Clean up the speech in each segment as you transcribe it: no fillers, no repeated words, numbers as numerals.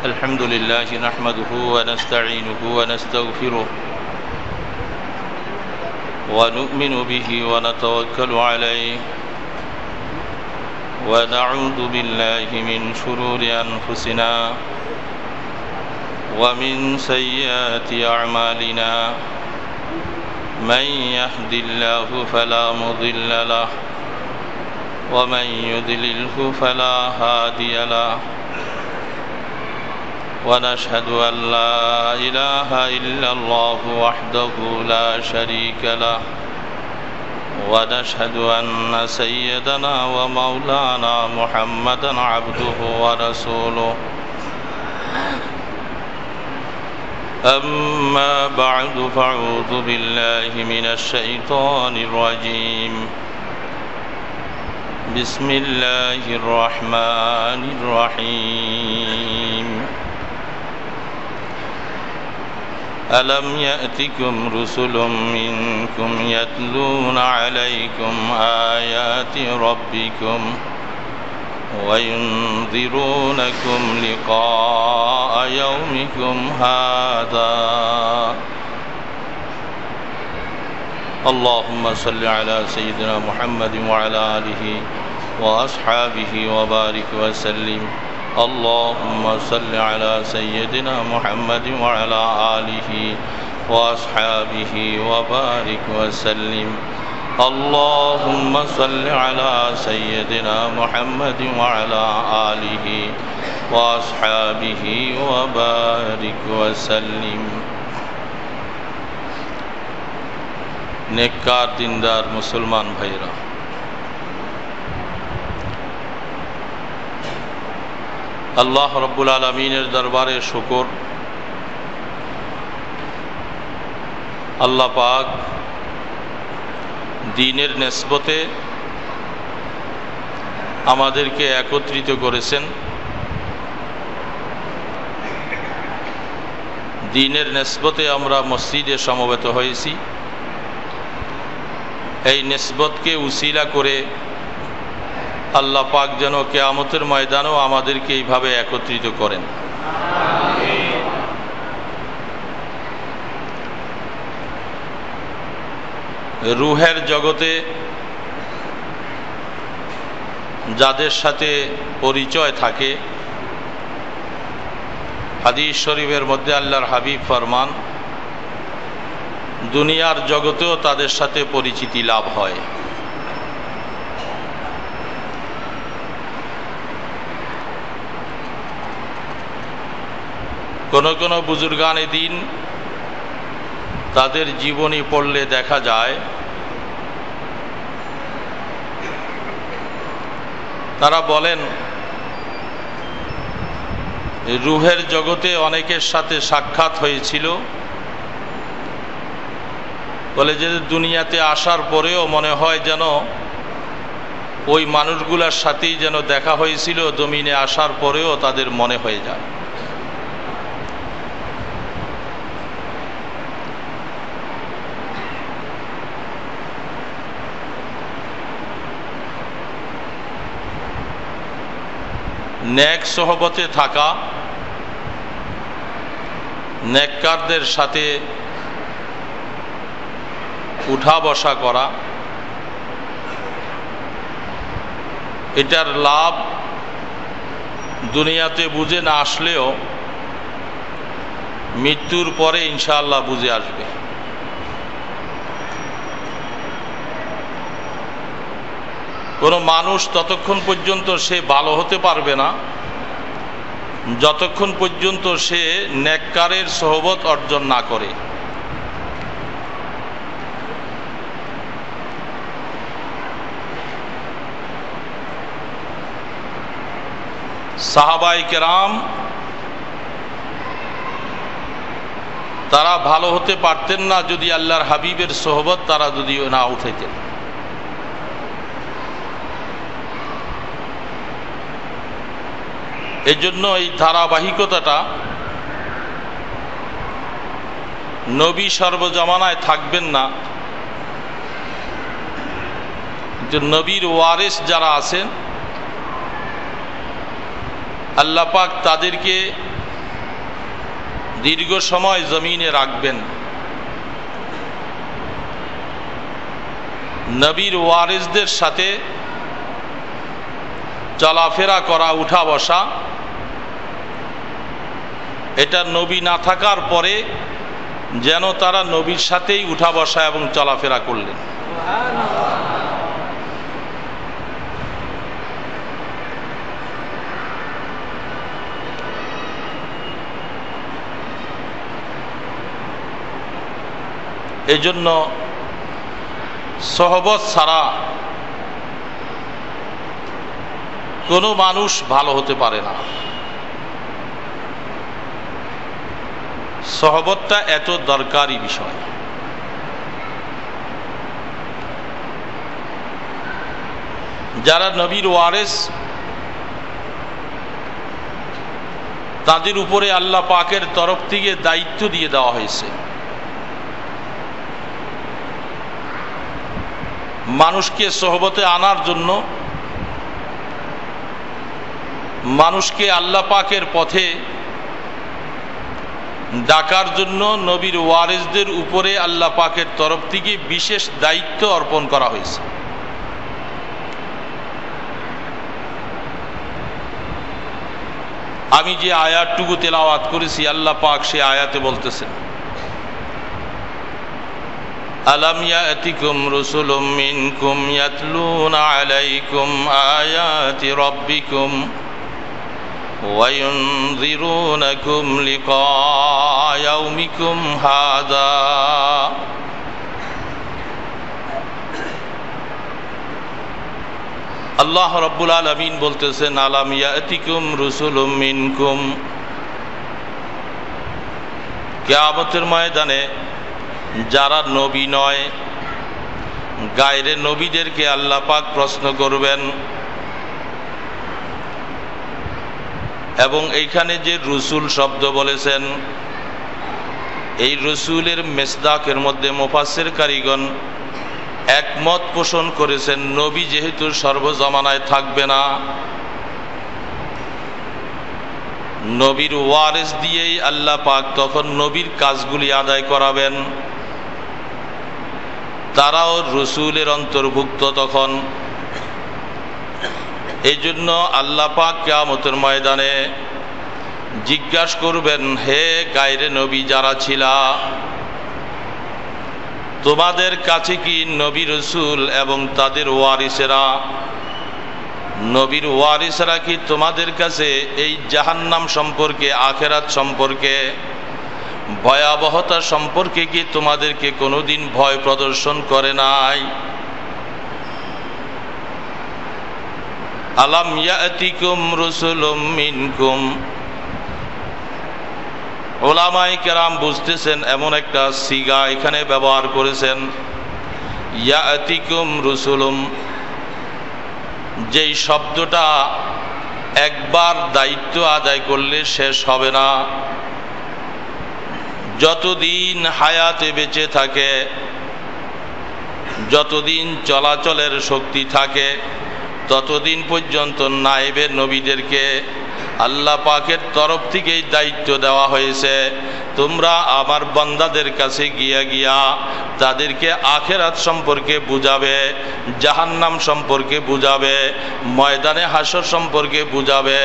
الحمد لله نحمده ونستعينه ونستغفره ونؤمن به ونتوكل عليه ونعوذ بالله من شرور أنفسنا ومن سيئات أعمالنا من يهد الله فلا مضل له ومن يضلله فلا هادي له ونشهد أن لا إله إلا الله وحده لا شريك له ونشهد أن سيدنا ومولانا محمدا عبده ورسوله أما بعد فأعوذ بالله من الشيطان الرجيم بسم الله الرحمن الرحيم ألم يأتكم رسل منكم يتلون عليكم آيات ربكم وينذرونكم لقاء يومكم هذا اللهم صل على سيدنا محمد وعلى آله وأصحابه وبارك وسلم اللهم صل على سيدنا محمد وعلى آله وأصحابه وبارك وسلم اللهم صل على سيدنا محمد وعلى آله وأصحابه وبارك وسلم नेककार दीनदार मुसलमान भाईरा अल्लाह रब्बुल आलमीनेर दरबारे शुक्र अल्लाह पाक दीनेर नेस्बते आमादेरके एकत्रित करेছেন दीनेर नेस्बते आमरा मस्जिदे समवेत हয়েছি এই নিসবতকে উসিলা করে আল্লাহ পাক যেন কিয়ামতের ময়দানেও আমাদেরকে এইভাবে একত্রিত করেন আমিন রূহের জগতে যাদের সাথে পরিচয় থাকে হাদিস শরীফের মধ্যে আল্লাহর হাবিব ফরমান দুনিয়ার জগতেও তাদের সাথে পরিচিতি লাভ হয় কোন কোন বুজুর্গানে দিন তাদের জীবনী পড়লে দেখা যায় তারা বলেন রূহের জগতে অনেকের সাথে সাক্ষাৎ হয়েছিল বলে যে দুনিয়াতে আসার পরেও মনে হয় যেন ওই মানুষগুলোর সাথেই যেন দেখা হয়েছিল জমিনে আসার পরেও তাদের মনে হয়ে যায় নেক সোহবতে থাকা নেককারদের সাথে উঠা বসা করা এটার লাভ দুনিয়াতে বুঝে না আসলেও মৃত্যুর পরে ইনশাআল্লাহ বুঝে আসবে কোনো মানুষ ততক্ষণ পর্যন্ত সে ভালো হতে পারবে না যতক্ষণ পর্যন্ত সে নেককারের সোহবত অর্জন না করে সাহাবায়ে কেরাম তারা ভালো হতে পারতেন না যদি আল্লাহর হাবিবের সোহবত তারা যদি না উঠাইতেন এজন্য এই ধারাবাহিকতাটা নবী সর্বজমানায় থাকবেন না যে নবীর ওয়ারিস যারা আছেন আল্লাহ পাক তাদেরকে দীর্ঘ সময় জমিনে রাখবেন। নবীর ওয়ারিসদের সাথে চলাফেরা করা, উঠা বসা, এটা নবী না থাকার পরে যেন তারা নবীর সাথেই উঠা বসা এবং চলাফেরা করলেন। এই জন্য সহবত ছাড়া কোনো মানুষ ভালো হতে পারে না। সহবতটা এত দরকারি বিষয়। যারা নবীর ওয়ারিস, তাদের উপরে আল্লাহ পাকের তরফ থেকে দায়িত্ব দিয়ে দেওয়া হয়েছে। মানুষকে সহবতে আনার জন্য, মানুষকে আল্লাহ পাকের পথে ডাকার জন্য নবীর ওয়ারিসদের উপরে আল্লাহ পাকের তরফ থেকে বিশেষ দায়িত্ব অর্পণ করা হয়েছে। আমি যে আয়াতটুকু তেলাওয়াত করেছি, আল্লাহ পাক সে আয়াতে বলতেছেন, আলাম ইয়াতিকুম রাসূলুম মিনকুম ইয়াতলুনা আলাইকুম আয়াতি রাব্বিকুম ওয়া ইউনযিরুনাকুম লিকা ইয়াউমিকুম হাযা। আল্লাহ রাব্বুল আলামিন বলতেছেন, আলাম ইয়াতিকুম রাসূলুম মিনকুম, কিয়ামতের ময়দানে যারা নবী নয়, গায়রে নবীদেরকে আল্লাহ পাক প্রশ্ন করবেন। এবং এইখানে যে রসুল শব্দ বলেছেন, এই রসুলের মেসদাকের মধ্যে মুফাসসির কারিগণ একমত পোষণ করেছেন, নবী যেহেতু সর্বজমানায় থাকবে না, নবীর ওয়ারিস দিয়েই আল্লাহ পাক তখন নবীর কাজগুলি আদায় করাবেন। তারাও রসুলের অন্তর্ভুক্ত তখন। এই জন্য আল্লাহ পাক কিয়ামতের ময়দানে জিজ্ঞাসা করবেন, হে গায়রে নবী যারা ছিলা, তোমাদের কাছে কি নবী রসুল এবং তাদের ওয়ারিসেরা, নবীর ওয়ারিসেরা কি তোমাদের কাছে এই জাহান্নাম সম্পর্কে, আখেরাত সম্পর্কে, ভয়াবহতা সম্পর্কে কি তোমাদেরকে কোনোদিন ভয় প্রদর্শন করে নাই? আলাম ইয়াতিকুম রাসূলুম মিনকুম। উলামায়ে কেরাম বুঝতেছেন এমন একটা সিগা এখানে ব্যবহার করেছেন, ইয়াতিকুম রাসূলুম, যেই শব্দটা একবার দায়িত্ব আদায় করলে শেষ হবে না। যতদিন হায়াতে বেঁচে থাকে, যতদিন চলাচলের শক্তি থাকে, ততদিন পর্যন্ত নায়েবে নবীদেরকে আল্লাহ পাকের তরফ থেকেই দায়িত্ব দেওয়া হয়েছে, তোমরা আমার বান্দাদের কাছে গিয়া তাদেরকে আখেরাত সম্পর্কে বুঝাবে, জাহান্নাম সম্পর্কে বুঝাবে, ময়দানে হাসর সম্পর্কে বুঝাবে,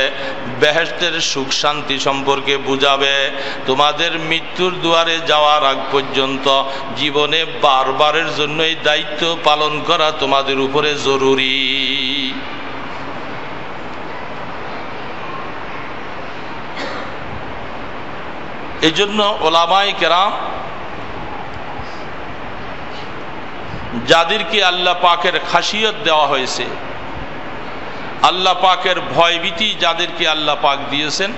বেহেশতের সুখ শান্তি সম্পর্কে বুঝাবে। তোমাদের মৃত্যুর দুয়ারে যাওয়ার আগ পর্যন্ত জীবনে বারবারের জন্য এই দায়িত্ব পালন করা তোমাদের উপরে জরুরি। এই জন্য ওলামায়ে কেরাম যাদেরকে আল্লাহ পাকের খাসিয়ত দেওয়া হয়েছে, আল্লাহ পাকের ভয়ভীতি যাদেরকে আল্লাহ পাক দিয়েছেন,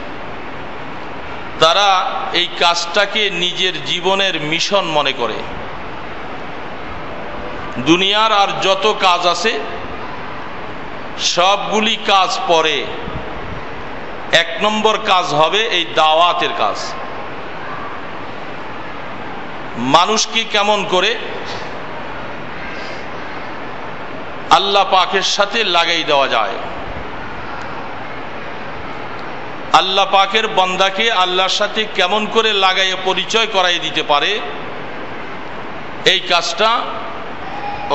তারা এই কাজটাকে নিজের জীবনের মিশন মনে করে। দুনিয়ার আর যত কাজ আছে সবগুলি কাজ পরে, এক নম্বর কাজ হবে এই দাওয়াতের কাজ। মানুষকে কেমন করে আল্লাহ পাকের সাথে লাগাই দেওয়া যায়, আল্লাহ পাকের বান্দাকে আল্লাহর সাথে কেমন করে লাগাইয়ে পরিচয় করাই দিতে পারে, এই কাজটা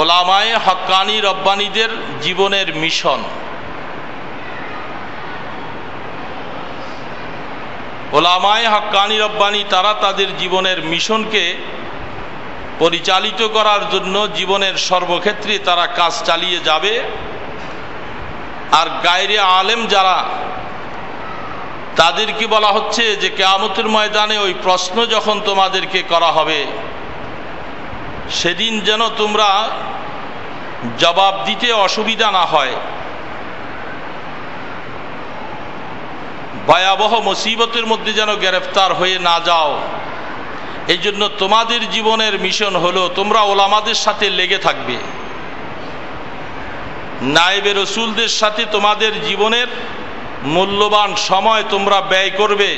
ওলামায়ে হক্কানি রব্বানীদের জীবনের মিশন। ওলামায়ে হক্কানি রব্বানী তারা তাদের জীবনের মিশনকে পরিচালিত করার জন্য জীবনের সর্বক্ষেত্রে তারা কাজ চালিয়ে যাবে। আর গায়রে আলেম যারা, তাদেরকে বলা হচ্ছে যে কিয়ামতের ময়দানে ওই প্রশ্ন যখন তোমাদেরকে করা হবে, সেদিন যেন তোমরা জবাব দিতে অসুবিধা না হয়, ভয়াবহ মুসিবতের মধ্যে যেন গ্রেফতার হয়ে না যাও। এই জন্য তোমাদের জীবনের মিশন হলো তোমরা ওলামাদের সাথে লেগে থাকবে, নায়েবে রসুলদের সাথে তোমাদের জীবনের মূল্যবান সময় তোমরা ব্যয় করবে।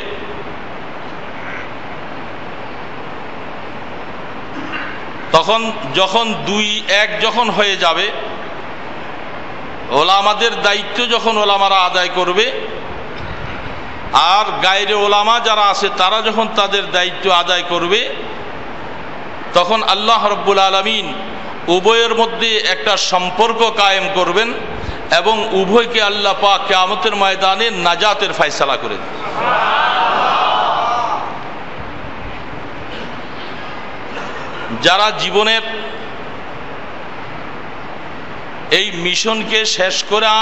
তখন যখন দুই এক যখন হয়ে যাবে, ওলামাদের দায়িত্ব যখন ওলামারা আদায় করবে, আর গায়রে ওলামা যারা আছে তারা যখন তাদের দায়িত্ব আদায় করবে, তখন আল্লাহ রাব্বুল আলামিন উভয়ের মধ্যে একটা সম্পর্ক কায়েম করবেন এবং উভয়কে আল্লাহ পাক কিয়ামতের ময়দানে নাজাতের ফয়সালা করে দেন। যারা জীবনের এই মিশনকে শেষ করা,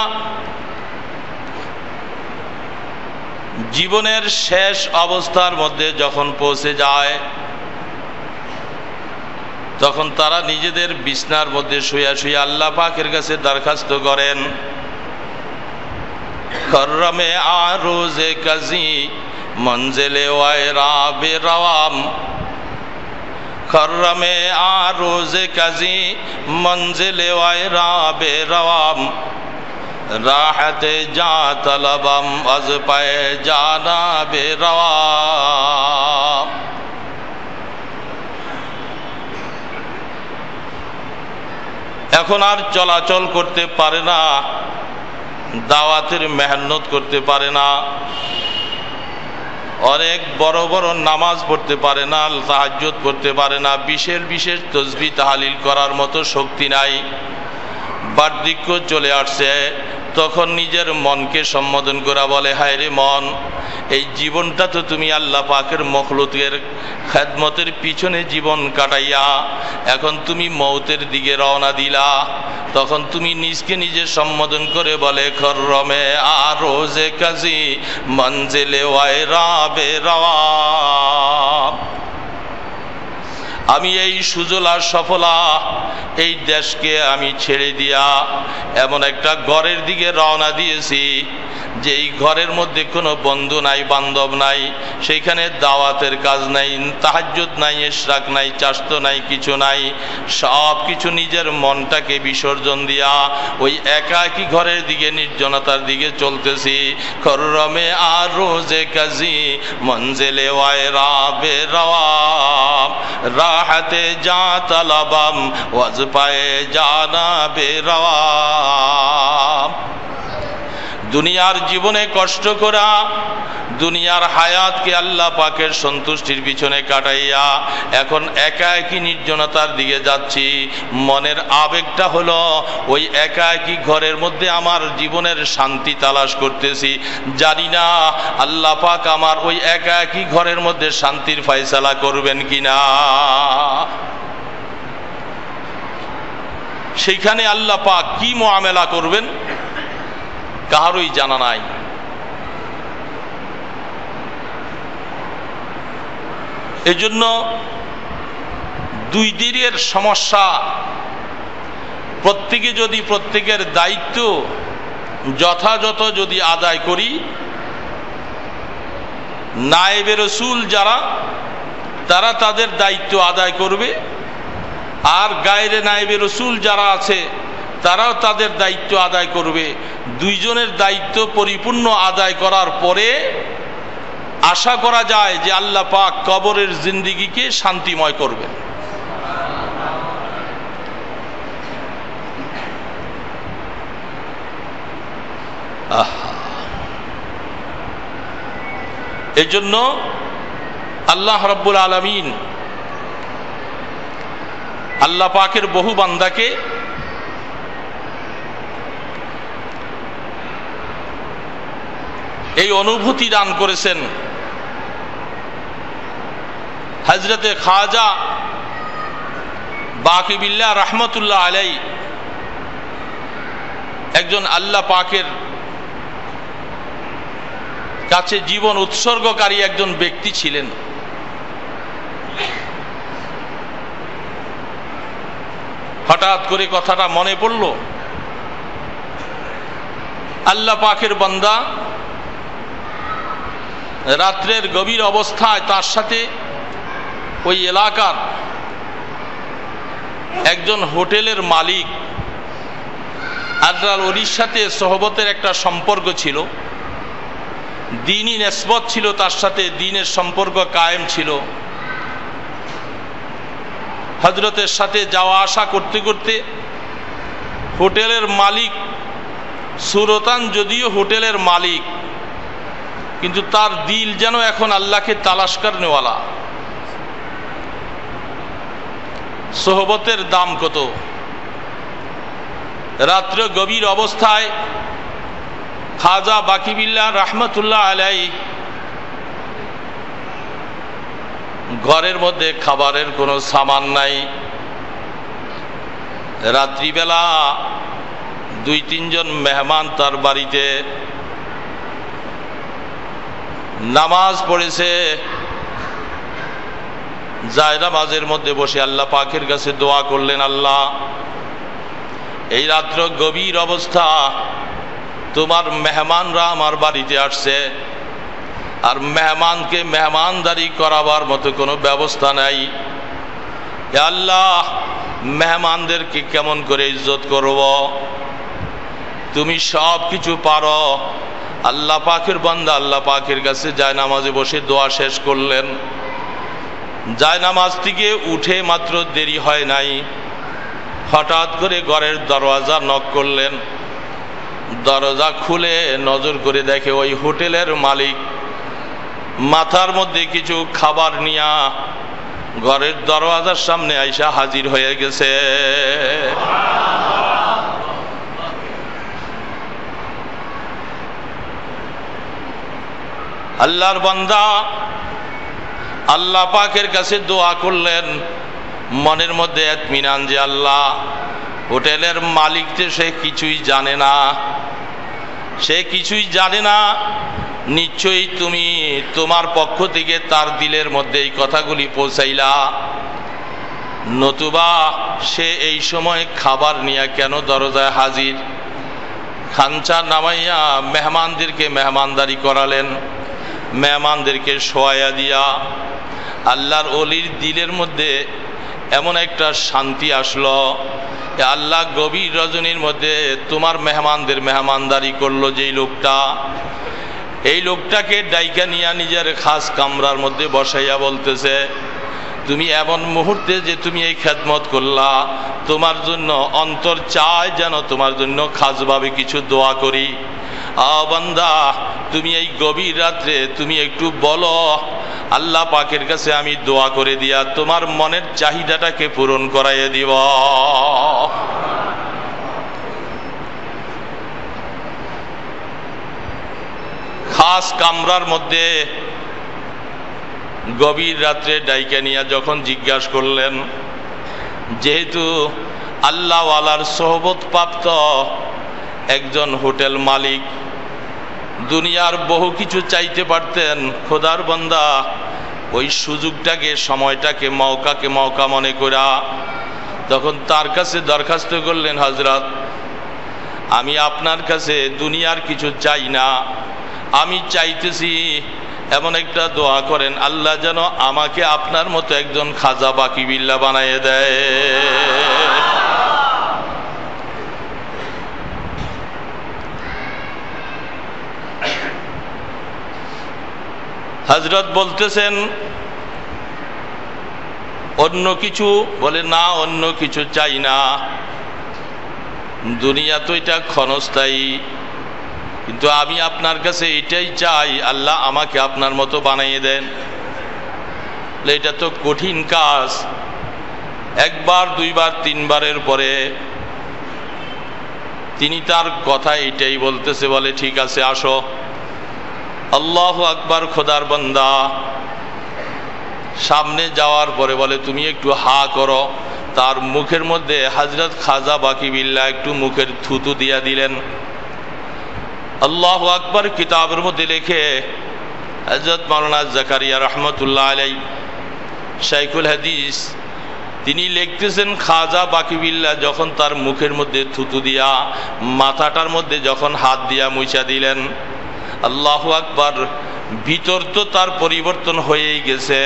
জীবনের শেষ অবস্থার মধ্যে যখন পৌঁছে যায়, তখন তারা নিজেদের বিছনার মধ্যে শুয়ে শুয়ে আল্লাহ পাকের কাছে দরখাস্ত করেন, খরমে আরোজে কাজী মঞ্জিলে ওয়ায়রা বেরাওয়াম, খরমে আরোজে কাজী মঞ্জিলে ওয়ায়রা বেরাওয়াম, রাহতে যা তলবম আজ পায়ে জানা বেরাওয়াম। এখন আর চলাচল করতে পারে না, দাওয়াতের মেহনত করতে পারে না, অনেক বড় বড় নামাজ পড়তে পারে না, তাহাজ্জুদ পড়তে পারে না, বিশেষ বিশেষ তাসবিহ তাহলিল করার মতো শক্তি নাই, বার্ধক্য চলে আসছে। তখন নিজের মনকে সম্বোধন করা বলে, হায় রে মন, এই জীবনটা তো তুমি আল্লাহ পাকের মখলুকের খেদমতের পিছনে জীবন কাটাইয়া এখন তুমি মৌতের দিকে রওনা দিলা। তখন তুমি নিজকে নিজে সম্বোধন করে বলে, খরমে আরোজে কাজী মঞ্জিলে ওয়ায়রা বেরাওয়াম, আমি এই সুজলা সফলা এই দেশকে আমি ছেড়ে দিয়া এমন একটা ঘরের দিকে রওনা দিয়েছি যে এই ঘরের মধ্যে কোনো বন্ধু নাই, বান্ধব নাই, সেইখানে দাওয়াতের কাজ নাই, তাহাজ্জুদ নাই, ইশরাক নাই, চাস্ত নাই, কিছু নাই, সব কিছু নিজের মনটাকে বিসর্জন দিয়া ওই একাকী ঘরের দিকে, নির্জনতার দিকে চলতেছি। খরমে আরোজে কাজী মঞ্জিলে ওয়ায়রা বেরাওয়াম, রাহতে যা তলবম ওয়াজ পায়ে জানা বেরাওয়াম। দুনিয়ার জীবনে কষ্ট করা, দুনিয়ার হায়াতকে আল্লাহ পাকের সন্তুষ্টির পিছনে কাটাইয়া এখন একাকী নির্জনতার দিকে যাচ্ছি। মনের আবেগটা হলো ওই একাকী ঘরের মধ্যে আমার জীবনের শান্তি তালাশ করতেছি। জানি না আল্লাহ পাক আমার ওই একাকী ঘরের মধ্যে শান্তির ফয়সালা করবেন কিনা। সেইখানে আল্লাহ পাক কি মুআমেলা করবেন কাহারই জানা নাই। এজন্য দুই দিনের সমস্যা, প্রত্যেকে যদি প্রত্যেকের দায়িত্ব যথাযথ যদি আদায় করি, নায়েবে রসুল যারা তারা তাদের দায়িত্ব আদায় করবে, আর গায়রে নায়েবে রসুল যারা আছে তারাও তাদের দায়িত্ব আদায় করবে। দুইজনের দায়িত্ব পরিপূর্ণ আদায় করার পরে আশা করা যায় যে আল্লাহ পাক কবরের জিন্দেগিকে শান্তিময় করবেন। এজন্য আল্লাহ রাব্বুল আলামিন আল্লাহ পাকের বহু বান্দাকে এই অনুভূতি দান করেছেন। হযরতে খাজা বাকিবিল্লাহ রাহমাতুল্লাহ আলাইহি একজন আল্লাহ পাকের কাছে জীবন উৎসর্গকারী একজন ব্যক্তি ছিলেন। হঠাৎ করে কথাটা মনে পড়ল, আল্লাহ পাকের বান্দা রাত্রের গভীর অবস্থায় তার সাথে ওই এলাকার একজন হোটেলের মালিক আল্লাহর ওলির সাথে সোহবতের একটা সম্পর্ক ছিল, দ্বীনি নিসবত ছিল, তার সাথে দ্বীনের সম্পর্ক কায়েম ছিল। হযরতের সাথে যাওয়া আসা করতে করতে হোটেলের মালিক সুরতান যদিও হোটেলের মালিক, কিন্তু তার দিল যেন এখন আল্লাহকে তালাশ করনেওয়ালা। সোহবতের দাম কত! রাত্রে গভীর অবস্থায় খাজা বাকিবিল্লাহ রাহমাতুল্লাহ আলাইহি ঘরের মধ্যে খাবারের কোনো সামান নাই। রাত্রিবেলা 2-3 জন মেহমান তার বাড়িতে নামাজ পড়েছে, জায়নামাজের মধ্যে বসে আল্লাহ পাকের কাছে দোয়া করলেন, আল্লাহ এই রাত্র গভীর অবস্থা, তোমার মেহমানরা আমার বাড়িতে আসছে, আর মেহমানকে মেহমানদারি করাবার মতো কোনো ব্যবস্থা নাই। হে আল্লাহ, মেহমানদেরকে কেমন করে ইজ্জত করব? তুমি সব কিছু পারো। আল্লাহ পাকের বান্দা আল্লাহ পাকের কাছে জায়নামাজে বসে দোয়া শেষ করলেন। জায়নামাজ থেকে উঠে মাত্র দেরি হয় নাই, হঠাৎ করে ঘরের দরওয়াজা নক করলেন। দরজা খুলে নজর করে দেখে ওই হোটেলের মালিক মাথার মধ্যে কিছু খাবার নিয়া ঘরের দরওয়াজার সামনে আইসা হাজির হয়ে গেছে। আল্লাহর বান্দা আল্লাহ পাকের কাছে দোয়া করলেন, মনের মধ্যে ইতমিনান যে আল্লাহ, হোটেলের মালিক যে সে কিছুই জানে না, সে কিছুই জানে না, নিশ্চয়ই তুমি তোমার পক্ষ থেকে তার দিলের মধ্যে এই কথাগুলি পৌঁছাইলা, নতুবা সে এই সময় খাবার নিয়ে কেন দরজায় হাজির? খানচা নামাইয়া মেহমানদেরকে মেহমানদারি করালেন, মেহমানদেরকে শোয়াইয়া দিয়া আল্লাহর ওলির দিলের মধ্যে এমন একটা শান্তি আসলো, আল্লাহ গভীর রজনীর মধ্যে তোমার মেহমানদের মেহমানদারি করলো যেই লোকটা, এই লোকটাকে ডাইকা নিয়া নিজের খাস কামরার মধ্যে বসাইয়া বলতেছে, তুমি এমন মুহূর্তে যে তুমি এই খেদমত করলা, তোমার জন্য অন্তর চায় যেন তোমার জন্য খাসভাবে কিছু দোয়া করি। বান্দা, তুমি এই গভীর রাত্রে তুমি একটু বলো, আল্লাহ পাকের কাছে আমি দোয়া করে দিয়া তোমার মনের চাহিদাটাকে পূরণ করাইয়া দিব। খাস কামরার মধ্যে গভীর রাত্রে ডাইকা নিয়া যখন জিজ্ঞাসা করলেন, যেহেতু আল্লাহওয়ালার সোহবত প্রাপ্ত একজন হোটেল মালিক, দুনিয়ার বহু কিছু চাইতে পারতেন, খোদার বান্দা ওই সুযোগটাকে, সময়টাকে মৌকা মনে করা তখন তার কাছে দরখাস্ত করলেন, হযরত আমি আপনার কাছে দুনিয়ার কিছু চাই না, আমি চাইতেছি এমন একটা দোয়া করেন, আল্লাহ যেন আমাকে আপনার মতো একজন খাজা বাকিবিল্লাহ বানাইয়ে দেয়। হযরত বলতেছেন অন্য কিছু, বলে না অন্য কিছু চাই না, দুনিয়া তো এটা ক্ষণস্থায়ী, কিন্তু আমি আপনার কাছে এটাই চাই, আল্লাহ আমাকে আপনার মতো বানিয়ে দেন। এটা তো কঠিন কাজ। একবার, দুইবার, তিনবারের পরে তিনি তার কথা এটাই বলতেছে, বলে ঠিক আছে আসো। আল্লাহু আকবার, খোদার বান্দা সামনে যাওয়ার পরে বলে তুমি একটু হা করো। তার মুখের মধ্যে হযরত খাজা বাকিবিল্লাহ একটু মুখের থুতু দিয়া দিলেন। আল্লাহু আকবার কিতাবের মধ্যে লেখে হযরত মাওলানা জাকারিয়া রহমতুল্লাহ আলাইহি শাইখুল হাদিস তিনি লিখতেছেন, খাজা বাকিবিল্লাহ যখন তার মুখের মধ্যে থুতু দিয়া মাথাটার মধ্যে যখন হাত দিয়া মুছা দিলেন, আল্লাহু আকবার, ভিতর তো তার পরিবর্তন হয়েই গেছে,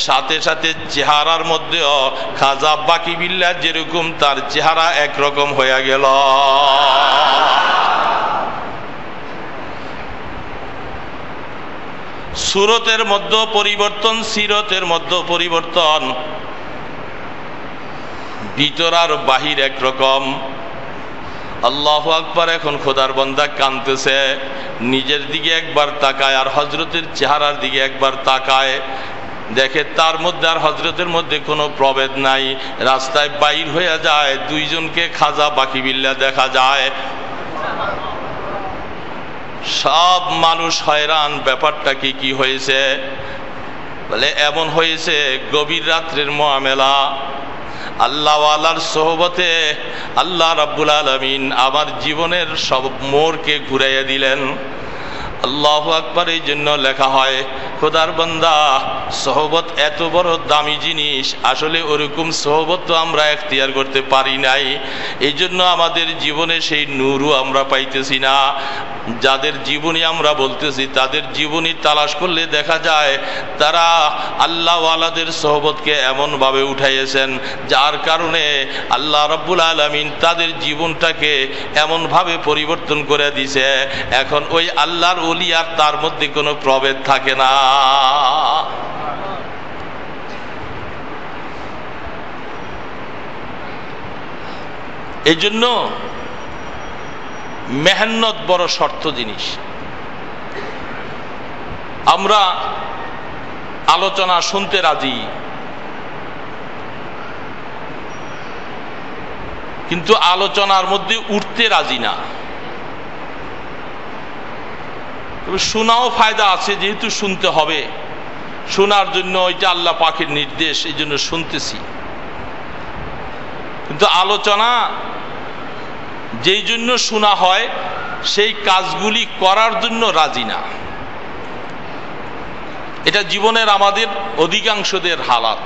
সাথে সাথে চেহারার মধ্যেও খাজা বাকিবিল্লাহ যেরকম তার চেহারা একরকম হয়ে গেল। সুরতের মধ্যে পরিবর্তন, সিরতের মধ্যে পরিবর্তন, ভিতর আর বাহির একরকম। আল্লাহু আকবার। এখন খোদার বান্দা কাঁদতেছে, নিজের দিকে একবার তাকায় আর হযরতের চেহারার দিকে একবার তাকায়, দেখে তার মধ্যে আর হযরতের মধ্যে কোনো প্রভেদ নাই। রাস্তায় বাইর হয়ে যায়, দুইজনকে খাজা বাকিবিল্লাহ দেখা যায়। সব মানুষ হয়রান, ব্যাপারটা কি হয়েছে? বলে এমন হয়েছে, গভীর রাত্রের মুআমেলা, আল্লাহওয়ালার সোহবতে আল্লাহ রাব্বুল আলামিন আমার জীবনের সব মোড়কে ঘুরাইয়া দিলেন। আল্লাহু আকবার। এই জন্য লেখা হয়, খোদার বান্দা সোহবত এত বড় দামি জিনিস, আসলে ওরকম সোহবত তো আমরা এখতিয়ার করতে পারি নাই। এই জন্য আমাদের জীবনে সেই নূরও আমরা পাইতেছি না। যাদের জীবনী আমরা বলতেছি, তাদের জীবনী তালাশ করলে দেখা যায় তারা আল্লাহওয়ালাদের সোহবতকে এমনভাবে উঠাইয়েছেন, যার কারণে আল্লাহ রাব্বুল আলামিন তাদের জীবনটাকে এমনভাবে পরিবর্তন করে দিছে, এখন ওই আল্লাহর ওলি আর তার মধ্যে কোনো প্রভেদ থাকে না। এই জন্য মেহনত বড় শর্ত জিনিস। আমরা আলোচনা শুনতে রাজি, কিন্তু আলোচনার মধ্যে উঠতে রাজি না। তবে শোনাও ফায়দা আছে, যেহেতু শুনতে হবে, শোনার জন্য ওইটা আল্লাহ পাকের নির্দেশ, এই জন্য শুনতেছি। কিন্তু আলোচনা যেই জন্য শোনা হয়, সেই কাজগুলি করার জন্য রাজি না। এটা জীবনের আমাদের অধিকাংশদের হালাত।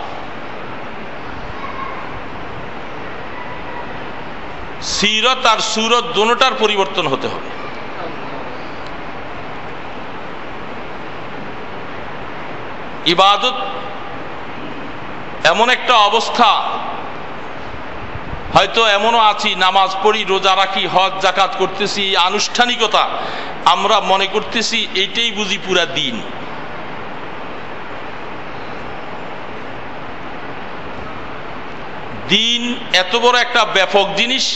সিরত আর সুরত দুটোটার পরিবর্তন হতে হবে। ইবাদত এমন একটা অবস্থা, হয়তো এমনও আছি নামাজ পড়ি, রোজা রাখি, হজ জাকাত করতেছি, আনুষ্ঠানিকতা আমরা মনে করতেছি এইটাই বুঝি পুরা দিন। দিন এত বড় একটা ব্যাপক জিনিস,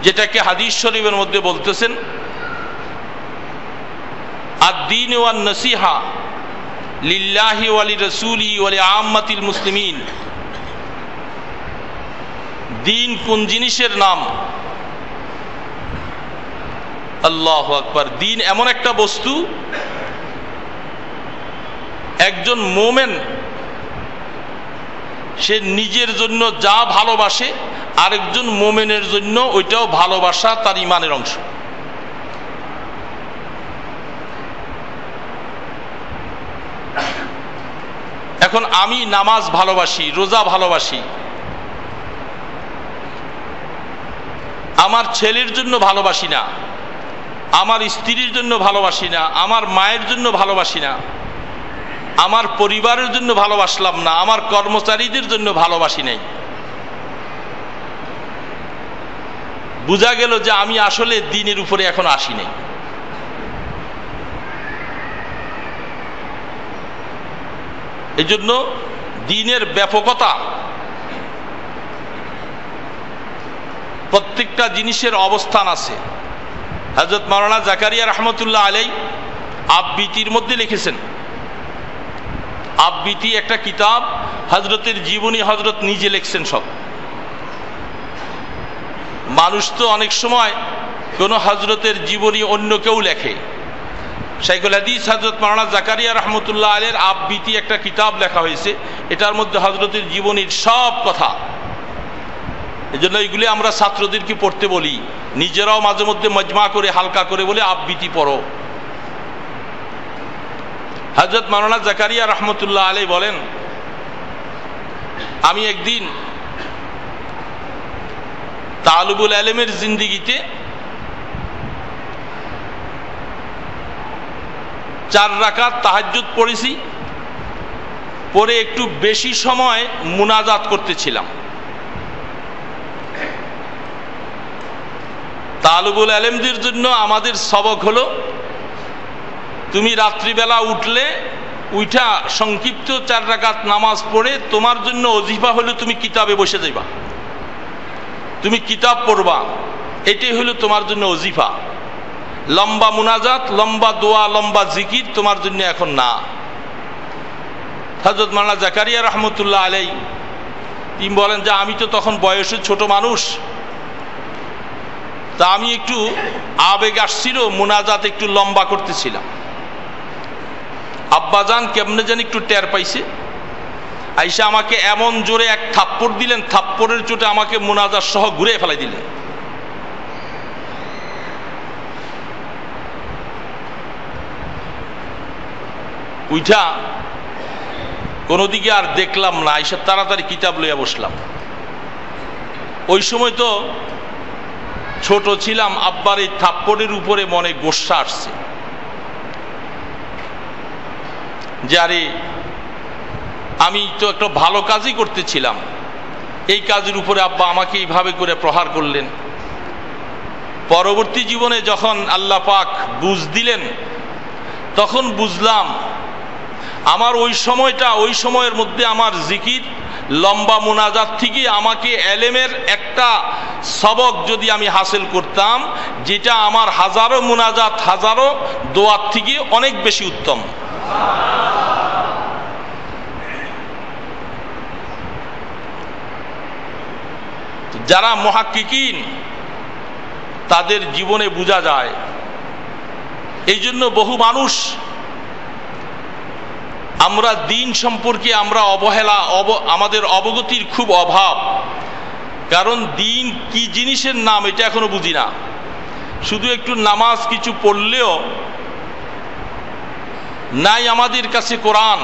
যেটাকে হাদিস শরীফের মধ্যে বলতেছেন আদ-দীন ওয়ান নসিহা লিল্লাহি ওয়া লিরাসূলিহি ওয়া লিআম্মাতিল মুসলিমিন। দিন কোন জিনিসের নাম? আল্লাহু আকবার। দিন এমন একটা বস্তু, একজন মোমেন সে নিজের জন্য যা ভালোবাসে, আরেকজন মোমেনের জন্য ওইটাও ভালোবাসা তার ইমানের অংশ। এখন আমি নামাজ ভালোবাসি, রোজা ভালোবাসি, আমার ছেলের জন্য ভালোবাসি না, আমার স্ত্রীর জন্য ভালোবাসি না, আমার মায়ের জন্য ভালোবাসি না, আমার পরিবারের জন্য ভালোবাসলাম না, আমার কর্মচারীদের জন্য ভালোবাসি নাই। বোঝা গেল যে আমি আসলে দ্বীনের উপরে এখন আসি নাই। এই জন্য দ্বীনের ব্যাপকতা প্রত্যেকটা জিনিসের অবস্থান আছে। হযরত মাওলানা জাকারিয়া রহমতুল্লাহ আলাই আবৃত্তির মধ্যে লিখেছেন, আবৃত্তি একটা কিতাব, হযরতের জীবনী হযরত নিজে লিখছেন সব। মানুষ তো অনেক সময় কোনো হযরতের জীবনী অন্য কেউ লেখে। শাইখুল হাদিস হযরত মাওলানা জাকারিয়া রহমতুল্লাহ আলাইহির আবৃত্তি একটা কিতাব লেখা হয়েছে, এটার মধ্যে হযরতের জীবনীর সব কথা। এজন্য এইগুলি আমরা ছাত্রদেরকে পড়তে বলি, নিজেরাও মাঝে মধ্যে মজমা করে হালকা করে বলে আবৃত্তি পড়ো। হযরত মাওলানা জাকারিয়া রহমতুল্লাহ আলাইহি বলেন, আমি একদিন তালিবুল ইলমের জিন্দেগিতে 4 রাকাত তাহাজ্জুদ পড়েছি, পরে একটু বেশি সময় মুনাজাত করতেছিলাম। তালিবুল ইলমদের জন্য আমাদের সবক হলো, তুমি রাত্রিবেলা উঠলে উঠা সংক্ষিপ্ত 4 রাকাত নামাজ পড়ে তোমার জন্য ওজিফা হলো তুমি কিতাবে বসে যাইবা, তুমি কিতাব পড়বা, এটাই হলো তোমার জন্য ওজিফা। লম্বা মুনাজাত, লম্বা দোয়া, লম্বা জিকির তোমার জন্য এখন না। হযরত মাওলানা জাকারিয়া রহমতুল্লাহ আলাইহি তিনি বলেন যে আমি তো তখন বয়সে ছোট মানুষ, তা আমি একটু আবেগ আসছিল, মুনাজাত একটু লম্বা করতেছিলাম। আব্বাজান কেমনে জানি একটু টের পাইছে, আইসা আমাকে এমন জোরে এক থাপ্পড় দিলেন, থাপ্পড়ের চোটে আমাকে মুনাজাত সহ ঘুরে ফেলাই দিলেন। উঠা কোনো দিকে আর দেখলাম না, আইসা তাড়াতাড়ি কিতাব লইয়া বসলাম। ওই সময় তো ছোট ছিলাম, আব্বার এই থাপ্পড়ের উপরে মনে গোসা আসছে যে আরে আমি তো একটা ভালো কাজই করতেছিলাম, এই কাজের উপরে আব্বা আমাকে এইভাবে করে প্রহার করলেন। পরবর্তী জীবনে যখন আল্লাহ পাক বুঝ দিলেন, তখন বুঝলাম আমার ওই সময়টা, ওই সময়ের মধ্যে আমার জিকির লম্বা মুনাজাত থেকে আমাকে এলেমের একটা সবক যদি আমি হাসিল করতাম, যেটা আমার হাজারো মুনাজাত, হাজারো দোয়ার থেকে অনেক বেশি উত্তম। যারা মুহাক্কিকিন তাদের জীবনে বোঝা যায়। এই জন্য বহু মানুষ আমরা দিন সম্পর্কে আমরা অবহেলা, আমাদের অবগতির খুব অভাব, কারণ দিন কি জিনিসের নাম এটা এখনো বুঝি না। শুধু একটু নামাজ কিছু পড়লেও নাই আমাদের কাছে কোরআন।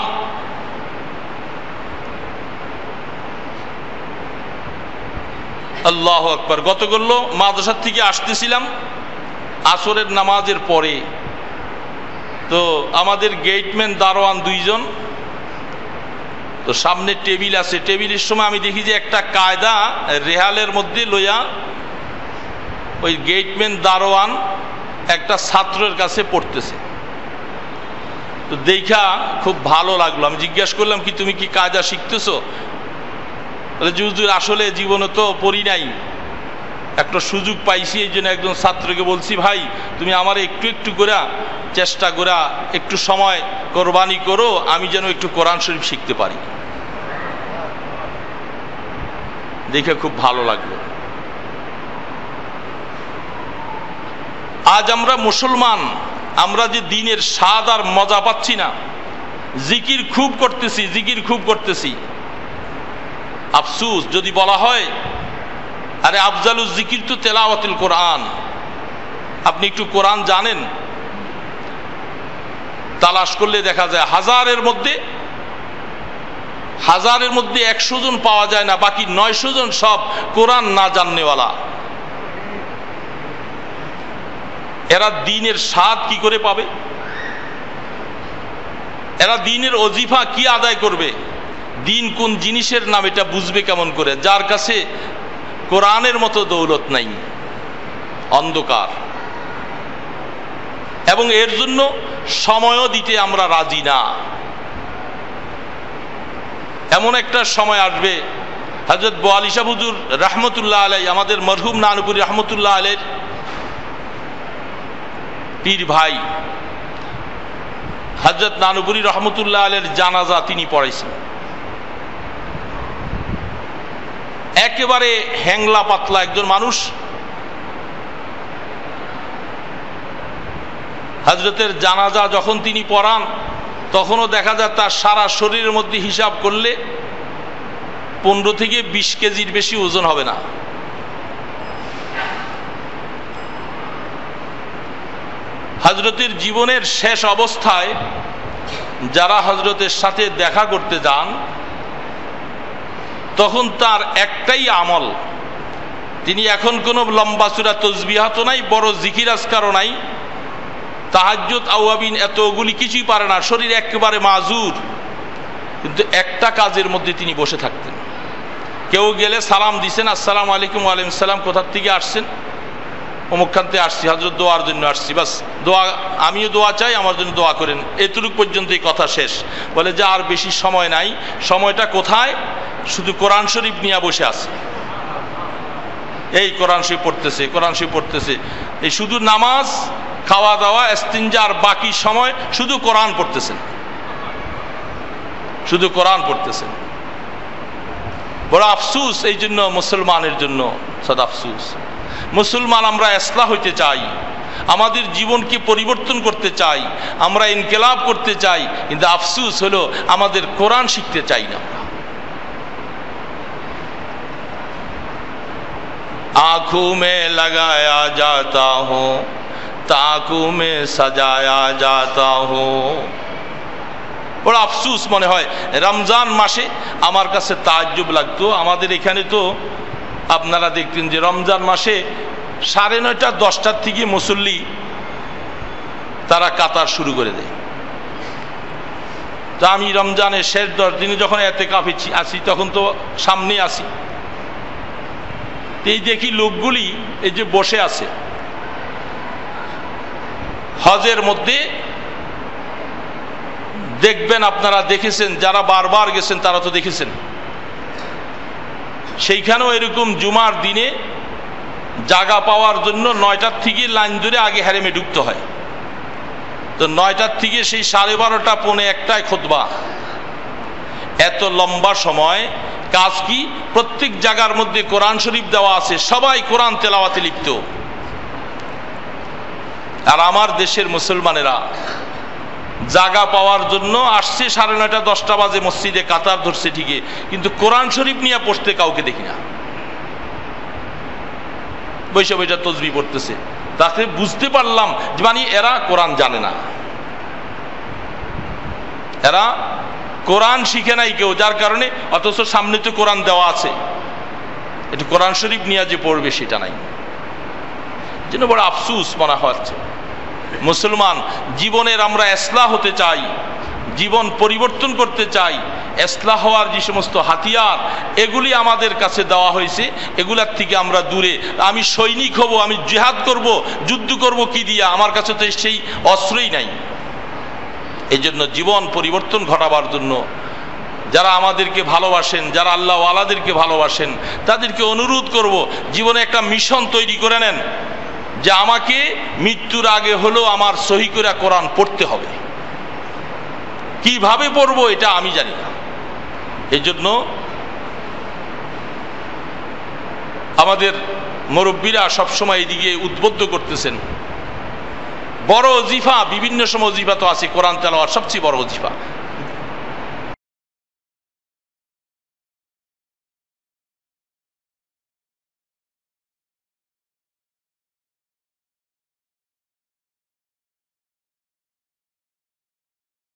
আল্লাহু আকবার। গতকাল মাদ্রাসা থেকে আসতেছিলাম আসরের নামাজের পরে, তো আমাদের গেটম্যান দারোয়ান 2 জন, তো সামনে টেবিল আছে, টেবিলের সময় আমি দেখি যে একটা কায়দা রেহালের মধ্যে লইয়া ওই গেটম্যান দারোয়ান একটা ছাত্রের কাছে পড়তেছে। তো দেখা খুব ভালো লাগলো, আমি জিজ্ঞাসা করলাম কি তুমি কি কায়দা শিখতেছো? হুজুর আসলে জীবনে তো পড়ি নাই, একটা সুযোগ পাইছি, এই জন্য একজন ছাত্রকে বলছি ভাই তুমি আমার একটু একটু করে চেষ্টা করে একটু সময় কোরবানি করো, আমি যেন একটু কোরআন শরীফ শিখতে পারি। দেখে খুব ভালো লাগলো। আজ আমরা মুসলমান, আমরা যে দিনের স্বাদ আর মজা পাচ্ছি না। জিকির খুব করতেছি, জিকির খুব করতেছি, আফসুস যদি বলা হয় আরে আফজালুজ জিকির তো তেলাওয়াতুল কোরআন, আপনি একটু কোরআন জানেন? তালাশ করলে দেখা যায় হাজারের মধ্যে 100 জন পাওয়া যায় না, বাকি 900 জন সব কোরআন না জাননেওয়ালা। এরা দিনের স্বাদ কি করে পাবে? এরা দিনের ওজিফা কি আদায় করবে? দিন কোন জিনিসের নাম এটা বুঝবে কেমন করে, যার কাছে কোরআনের মতো দৌলত নাই? অন্ধকার। এবং এর জন্য সময়ও দিতে আমরা রাজি না। এমন একটা সময় আসবে হযরত বোয়ালি শাহ হুজুর রাহমাতুল্লাহ আলাইহি, আমাদের মরহুম নানুপুরি রাহমাতুল্লাহ আলাইহির পীর ভাই হযরত নানুপুরি রহমতুল্লাহ আলাইহির জানাজা তিনি পড়াইছেন। একেবারে হ্যাংলা পাতলা একজন মানুষ, হযরতের জানাজা যখন তিনি পড়ান তখনও দেখা যায় তার সারা শরীরের মধ্যে হিসাব করলে 15 থেকে 20 কেজির বেশি ওজন হবে না। হযরতের জীবনের শেষ অবস্থায় যারা হযরতের সাথে দেখা করতে যান তখন তার একটাই আমল, তিনি এখন কোনো লম্বা চূড়া তসবিহাতও নাই, বড় জিকির আজকারও নাই, তাহাজ্জুদ আওয়াবিন এতগুলি কিছুই পারে না, শরীর একেবারে মাজুর, কিন্তু একটা কাজের মধ্যে তিনি বসে থাকতেন। কেউ গেলে সালাম দিছেন, আসসালামু আলাইকুম, ওয়ালাইকুম সালাম, কোথার থেকে আসছেন? অমুকখানতে আসছি, হযরত দোয়ার জন্য আসছি, বাস দোয়া, আমিও দোয়া চাই, আমার জন্য দোয়া করেন, এতটুকু পর্যন্ত এই কথা শেষ। বলে যে আর বেশি সময় নাই, সময়টা কোথায়? শুধু কোরআন শরীফ নিয়ে বসে আছে, এই কোরআন শরীফ পড়তেছে, কোরআন শরীফ পড়তেছে, এই শুধু নামাজ, খাওয়া দাওয়া, ইস্তিনজা, আর বাকি সময় শুধু কোরআন পড়তেছেন, শুধু কোরআন পড়তেছেন। বড় আফসুস এই জন্য মুসলমানের জন্য, সদা আফসুস। মুসলমান আমরা ইসলাহ হইতে চাই, আমাদের জীবনকে পরিবর্তন করতে চাই, আমরা ইনকিলাব করতে চাই, কিন্তু আফসুস হলো আমাদের কোরআন শিখতে চাই না। आंखों में लगाया जाता हो, ताकों में सजाया जाता हो। বড় আফসুস মনে হয়। রমজান মাসে আমার কাছে তাজ্জুব লাগতো, আমাদের এখানে তো আপনারা দেখতেন যে রমজান মাসে 9:30 10টার থেকে মুসল্লি তারা কাতার শুরু করে দেয়। তা আমি রমজানের শেষ 10 দিনে যখন এতেকাফে আসি তখন তো সামনে আসি, এই দেখি লোকগুলি এই যে বসে আছে হজের মধ্যে, দেখবেন আপনারা দেখেছেন, যারা বারবার গেছেন তারা তো দেখেছেন, সেইখানেও এরকম জুমার দিনে জায়গা পাওয়ার জন্য 9টার থেকে লাইন ধরে আগে হারেমে ঢুকতে হয়। তো 9টার থেকে সেই 12:30 পৌনে 1টায় খুতবা, এত লম্বা সময়। কাজ কি? প্রত্যেক জায়গার মধ্যে কোরআন শরীফ দেওয়া আছে, সবাই কোরআন তেলাওয়াতে লিপ্ত। আর আমার দেশের মুসলমানেরা জায়গা পাওয়ার জন্য আসছে 9:30 10টা বাজে মসজিদে কাতার ধরছে ঠিকই, কিন্তু কোরআন শরীফ নিয়ে পড়তে কাউকে দেখি না, বৈশা বৈশা তসবিহ পড়তেছে। তাতে বুঝতে পারলাম যে মানে এরা কোরআন জানে না, এরা কোরআন শিখে নাই কেউ, যার কারণে অথচ সামনে তো কোরআন দেওয়া আছে, একটু কোরআন শরীফ নিয়ে যে পড়বে সেটা নাই। যেন বড় আফসুস মনে হচ্ছে। মুসলমান জীবনের আমরা ইসলাহ হতে চাই, জীবন পরিবর্তন করতে চাই, ইসলাহ হওয়ার যে সমস্ত হাতিয়ার এগুলি আমাদের কাছে দেওয়া হয়েছে, এগুলার থেকে আমরা দূরে। আমি সৈনিক হব, আমি জিহাদ করব, যুদ্ধ করব কি দিয়া? আমার কাছে তো সেই অস্ত্রই নাই। এই জন্য জীবন পরিবর্তন ঘটাবার জন্য যারা আমাদেরকে ভালোবাসেন, যারা আল্লাহ ওয়ালাদেরকে ভালোবাসেন, তাদেরকে অনুরোধ করব জীবনে একটা মিশন তৈরি করে নেন যে আমাকে মৃত্যুর আগে হলেও আমার সহি করে কোরআন পড়তে হবে। কিভাবে পড়বো এটা আমি জানি না। এই জন্য আমাদের মুরব্বীরা সবসময় এদিকে উদ্বুদ্ধ করতেছেন। বড় ওজিফা, বিভিন্ন সময় ওজিফা তো আছে, কোরআন তেলাওয়াত সবচেয়ে বড় ওজিফা।